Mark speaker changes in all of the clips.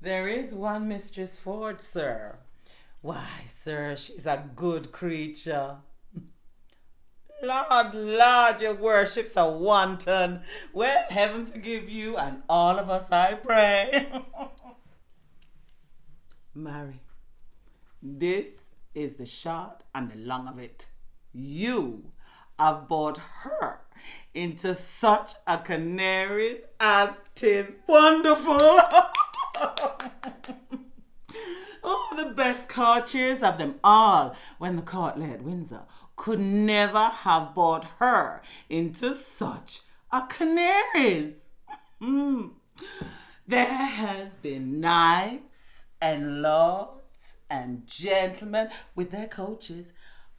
Speaker 1: There is one Mistress Ford, sir. Why, sir, she's a good creature. Lord, Lord, your worship's a wanton. Well, heaven forgive you and all of us, I pray. Mary, this is the short and the long of it. You have brought her into such a canaries as 'tis wonderful. Oh, the best courtiers of them all, when the court lay at Windsor, could never have brought her into such a canaries. There has been knights and lords and gentlemen with their coaches,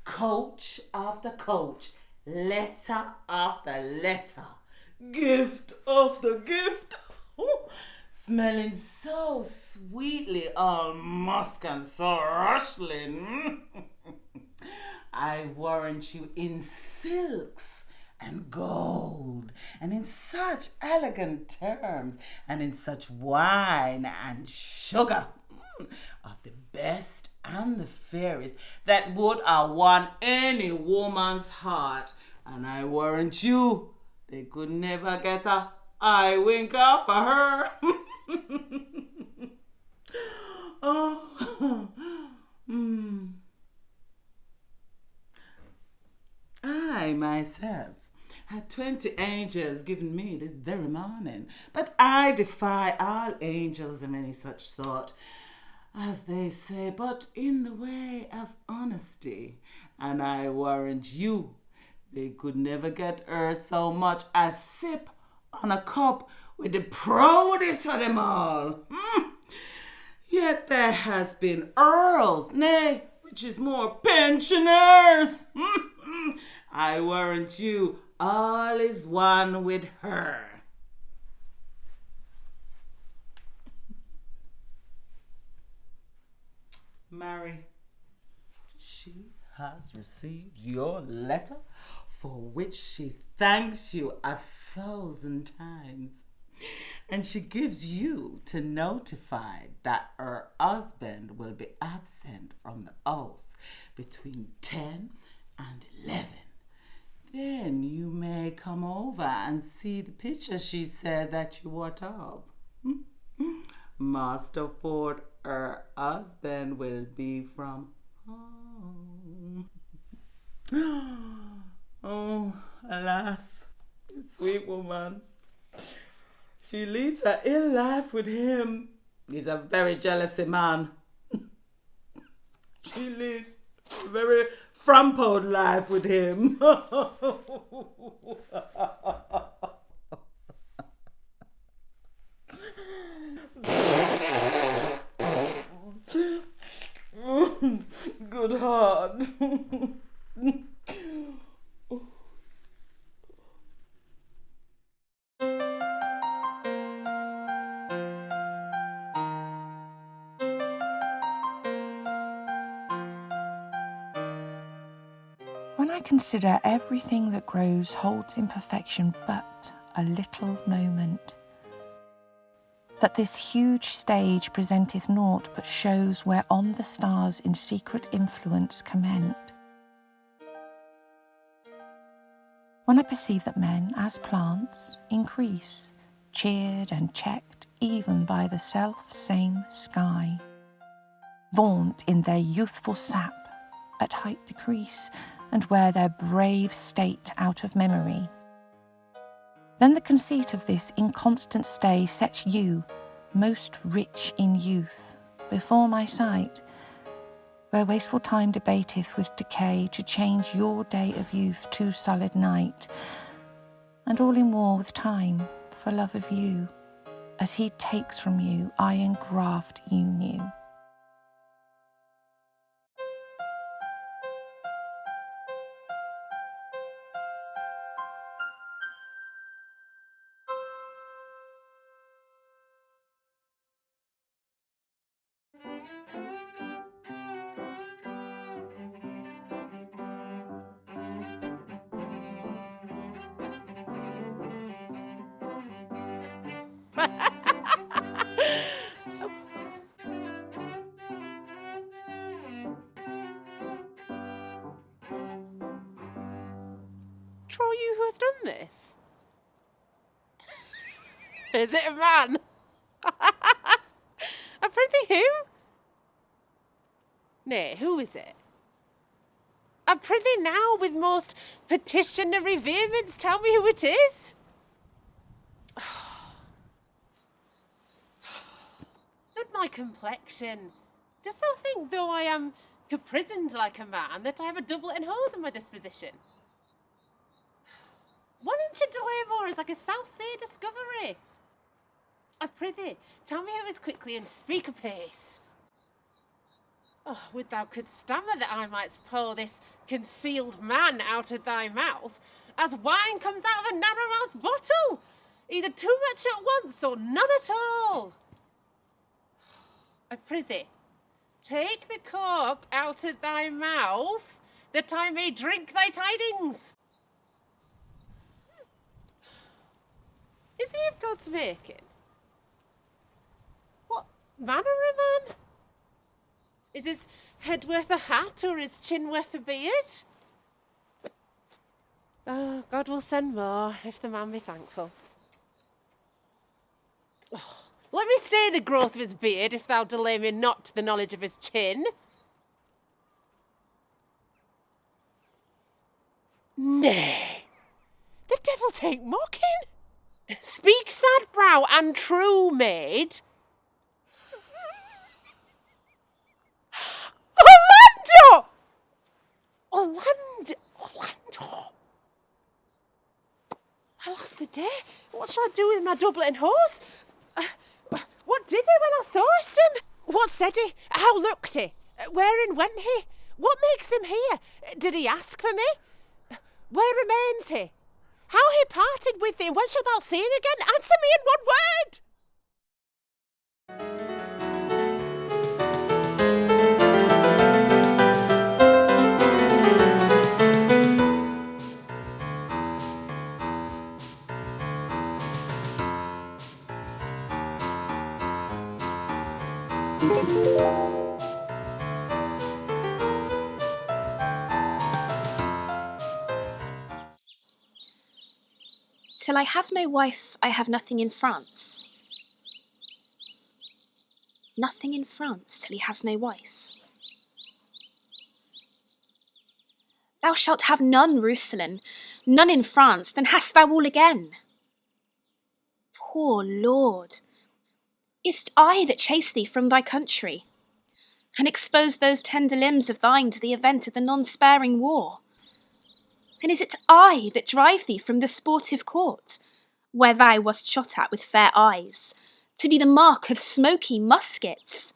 Speaker 1: coach after coach, letter after letter, gift after gift, smelling so sweetly all musk and so rustling. I warrant you in silks and gold, and in such elegant terms, and in such wine and sugar, of the best and the fairest that would have won any woman's heart. And I warrant you, they could never get a eye winker for her. Oh, I myself had 20 angels given me this very morning, but I defy all angels of any such sort, as they say, but in the way of honesty. And I warrant you, they could never get her so much as sip on a cup with the proudest of them all. Yet there has been earls, nay, which is more, pensioners. I warrant you, all is one with her. Mary, she has received your letter, for which she thanks you 1,000 times. And she gives you to notify that her husband will be absent from the house between 10 and 11. Then you may come over and see the picture she said that you were of. Master Ford, her husband, will be from home. Oh, alas, sweet woman. She leads a ill life with him. He's a very jealousy man. She leads a very frumpled life with him. Good heart.
Speaker 2: When I consider everything that grows holds imperfection but a little moment, that this huge stage presenteth naught but shows whereon the stars in secret influence comment. When I perceive that men, as plants, increase, cheered and checked even by the self-same sky, vaunt in their youthful sap, at height decrease, and wear their brave state out of memory, then the conceit of this inconstant stay sets you, most rich in youth, before my sight, where wasteful time debateth with decay to change your day of youth to solid night, and all in war with time for love of you, as he takes from you iron graft you knew.
Speaker 3: face? Is it a man? A prithee who? Nay, who is it? A prithee now, with most petitionary vehemence, tell me who it is. Good my complexion. Dost thou think, though I am caprisoned like a man, that I have a doublet and hose in my disposition? 1 inch of delay more is like a South Sea discovery. I prithee, tell me who it is quickly and speak apace. Oh, would thou couldst stammer that I might pour this concealed man out of thy mouth, as wine comes out of a narrow-mouthed bottle, either too much at once or none at all. I prithee, take the cork out of thy mouth, that I may drink thy tidings. Is he of God's making? What manner of man? Is his head worth a hat, or his chin worth a beard? Oh, God will send more, if the man be thankful. Oh, let me stay the growth of his beard, if thou delay me not to the knowledge of his chin. Nay, the devil take mocking. Speak, sad brow and true maid. Orlando! Alas the day, what shall I do with my doublet and hose? What did he when I sawest him? What said he? How looked he? Wherein went he? What makes him here? Did he ask for me? Where remains he? How he parted with thee, and when shalt thou see him again? Answer me in one word!
Speaker 4: Till I have no wife, I have nothing in France. Nothing in France till he has no wife. Thou shalt have none, Rousselin, none in France, then hast thou all again. Poor Lord, is't I that chase thee from thy country, and expose those tender limbs of thine to the event of the non-sparing war? And is it I that drive thee from the sportive court, where thou wast shot at with fair eyes, to be the mark of smoky muskets?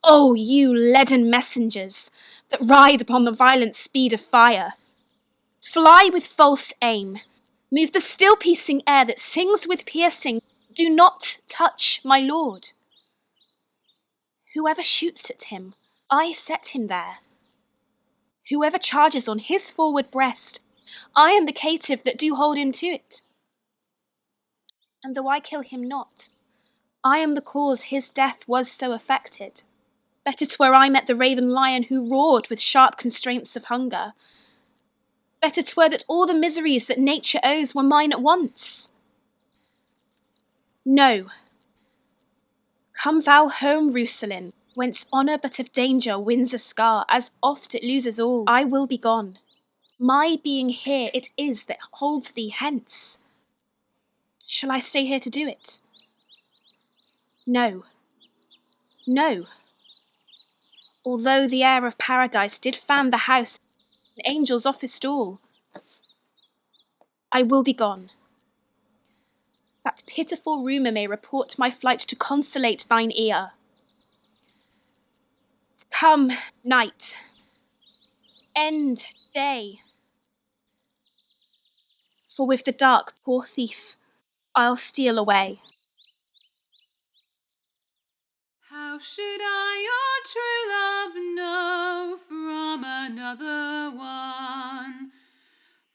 Speaker 4: O you leaden messengers, that ride upon the violent speed of fire, fly with false aim, move the still-piecing air that sings with piercing, do not touch my lord. Whoever shoots at him, I set him there. Whoever charges on his forward breast, I am the caitiff that do hold him to it. And though I kill him not, I am the cause his death was so affected. Better 'twere I met the raven lion who roared with sharp constraints of hunger. Better 'twere that all the miseries that nature owes were mine at once. No. Come thou home, Rousselin, whence honour but of danger wins a scar, as oft it loses all. I will be gone. My being here it is that holds thee hence. Shall I stay here to do it? No. No. Although the air of paradise did fan the house, and angels officed all, I will be gone. That pitiful rumour may report my flight to consolate thine ear. Come, night. End day. For with the dark, poor thief, I'll steal away.
Speaker 5: How should I your true love know from another one?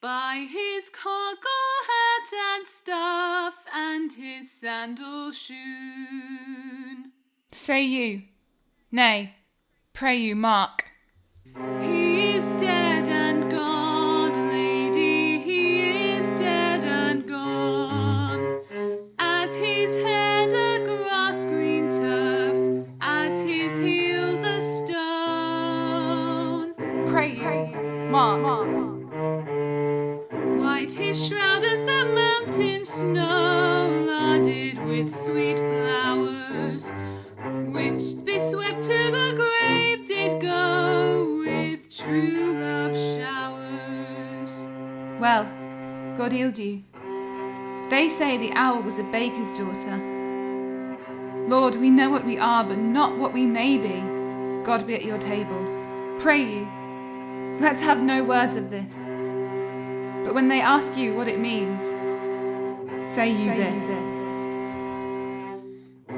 Speaker 5: By his cockle hat and staff, and his sandal shoon.
Speaker 6: Say you, nay, pray you mark.
Speaker 5: He is dead and gone, lady, he white his shroud as the mountain snow, larded with sweet flowers, which beswept to the grave did go with true love showers.
Speaker 6: Well, God healed you. They say the owl was a baker's daughter. Lord, we know what we are, but not what we may be. God be at your table. Pray you, let's have no words of this. But when they ask you what it means, say you this.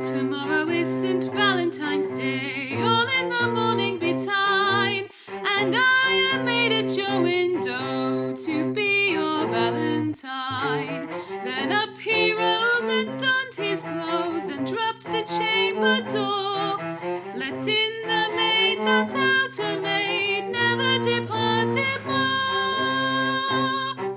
Speaker 5: Tomorrow is St. Valentine's Day, all in the morning betide, and I am made a Joe in dough to be your Valentine. Then up he rose and donned his clothes and dropped the chamber door, letting the maid that outer maid never departed more.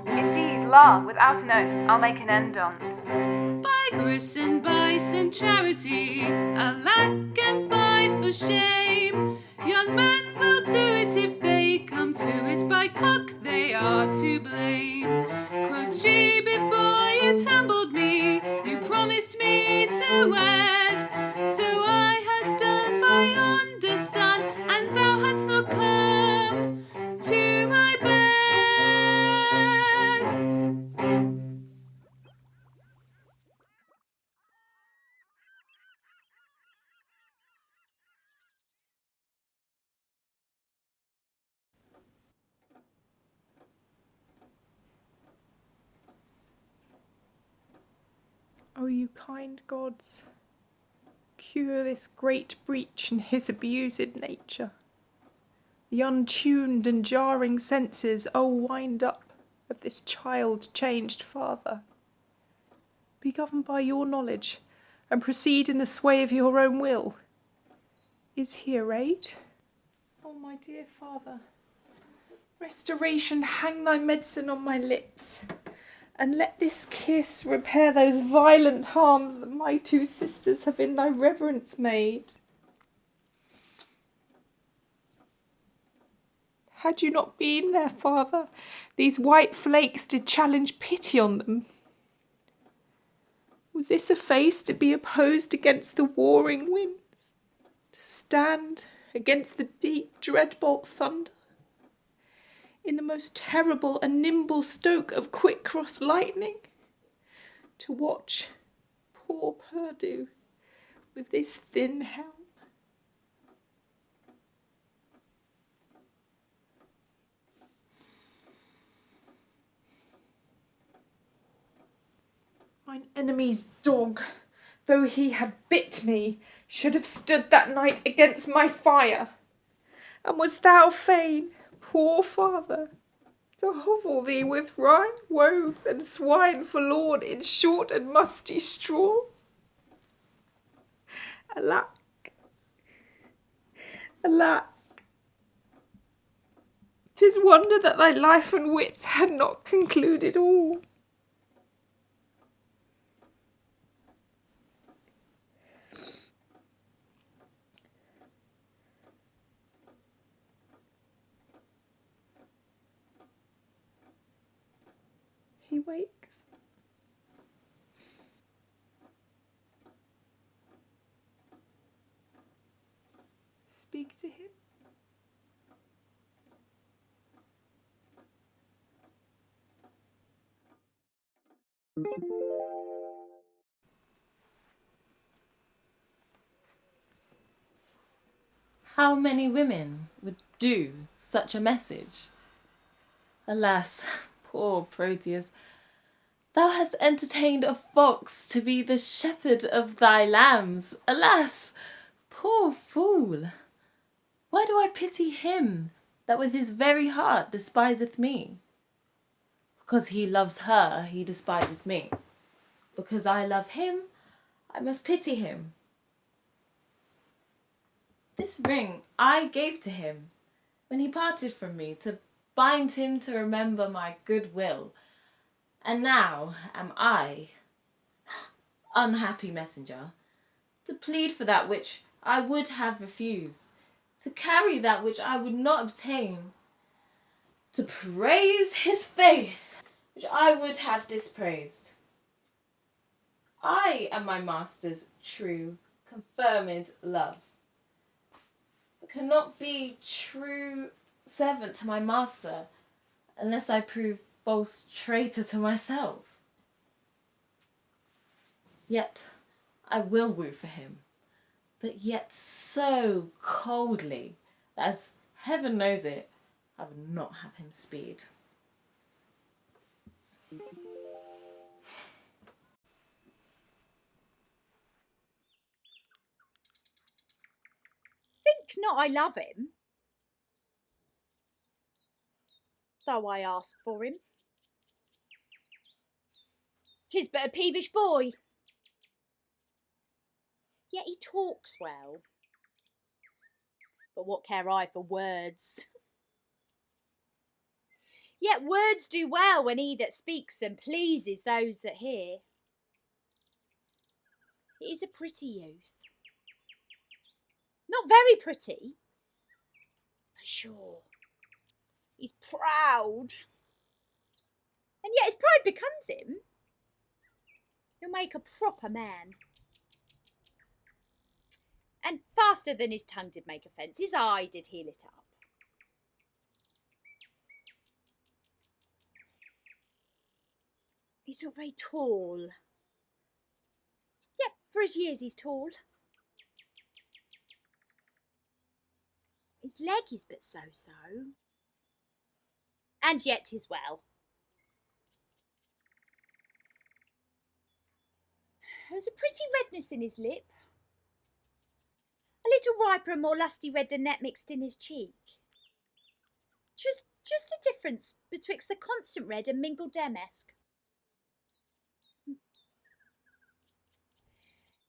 Speaker 6: Indeed, la, without an oath, I'll make an end on't.
Speaker 5: By grace and by St. Charity, alack and fight for shame. Young men will do it if they come to it, by cock they are to blame. Quoth she, before you tumbled me, you promised me to wed. So I had done by yonder sun, and thou hadst not come to my bed.
Speaker 2: O you kind gods, cure this great breach in his abused nature. The untuned and jarring senses, O wind up, of this child-changed father. Be governed by your knowledge, and proceed in the sway of your own will. Is he arrayed? O my dear father, restoration, hang thy medicine on my lips, and let this kiss repair those violent harms that my two sisters have in thy reverence made. Had you not been there, father, these white flakes did challenge pity on them. Was this a face to be opposed against the warring winds, to stand against the deep dreadbolt thunder? In the most terrible and nimble stroke of quick cross lightning, to watch poor Perdue with this thin helm? Mine enemy's dog, though he had bit me, should have stood that night against my fire. And was thou fain, poor father, to hovel thee with rye, woads, and swine forlorn in short and musty straw? Alack, alack, 'tis wonder that thy life and wits had not concluded all. He wakes. Speak to him.
Speaker 3: How many women would do such a message? Alas, poor Proteus, thou hast entertained a fox to be the shepherd of thy lambs. Alas, poor fool! Why do I pity him that with his very heart despiseth me? Because he loves her, he despiseth me. Because I love him, I must pity him. This ring I gave to him when he parted from me, to bind him to remember my good will. And now am I, unhappy messenger, to plead for that which I would have refused, to carry that which I would not obtain, to praise his faith
Speaker 7: which I would have dispraised. I am my master's true, confirmed love, but cannot be true servant to my master unless I prove false traitor to myself. Yet I will woo for him, but yet so coldly that, as heaven knows it, I would not have him speed.
Speaker 8: Think not I love him, though I ask for him. 'Tis but a peevish boy, yet he talks well. But what care I for words? Yet words do well when he that speaks them pleases those that hear. He is a pretty youth, not very pretty, for sure. He's proud, and yet his pride becomes him. He'll make a proper man. And faster than his tongue did make offence, his eye did heal it up. He's not very tall, yet for his years he's tall. His leg is but so-so, and yet 'tis well. There's a pretty redness in his lip, a little riper and more lusty red than that mixed in his cheek. Just the difference betwixt the constant red and mingled damask.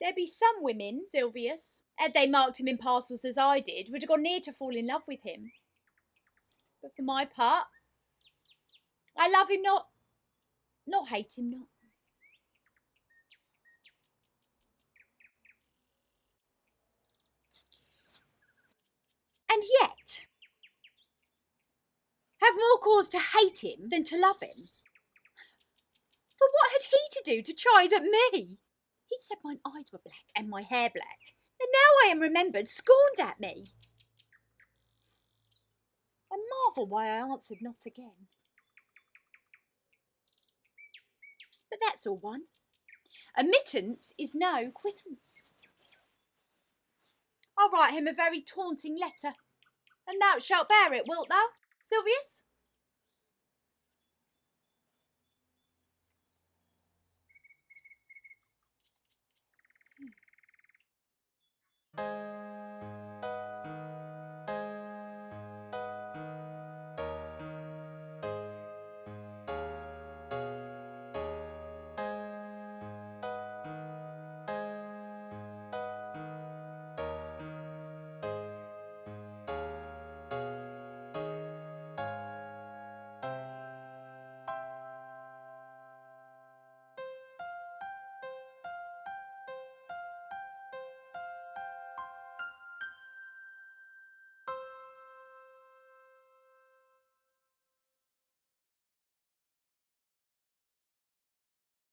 Speaker 8: There be some women, Sylvius, had they marked him in parcels as I did, would have gone near to fall in love with him. But for my part, I love him not hate him not. And yet have more cause to hate him than to love him. For what had he to do to chide at me? He'd said mine eyes were black and my hair black, and now I am remembered scorned at me. I marvel why I answered not again. But that's all one. Admittance is no quittance. I'll write him a very taunting letter, and thou shalt bear it, wilt thou, Sylvius?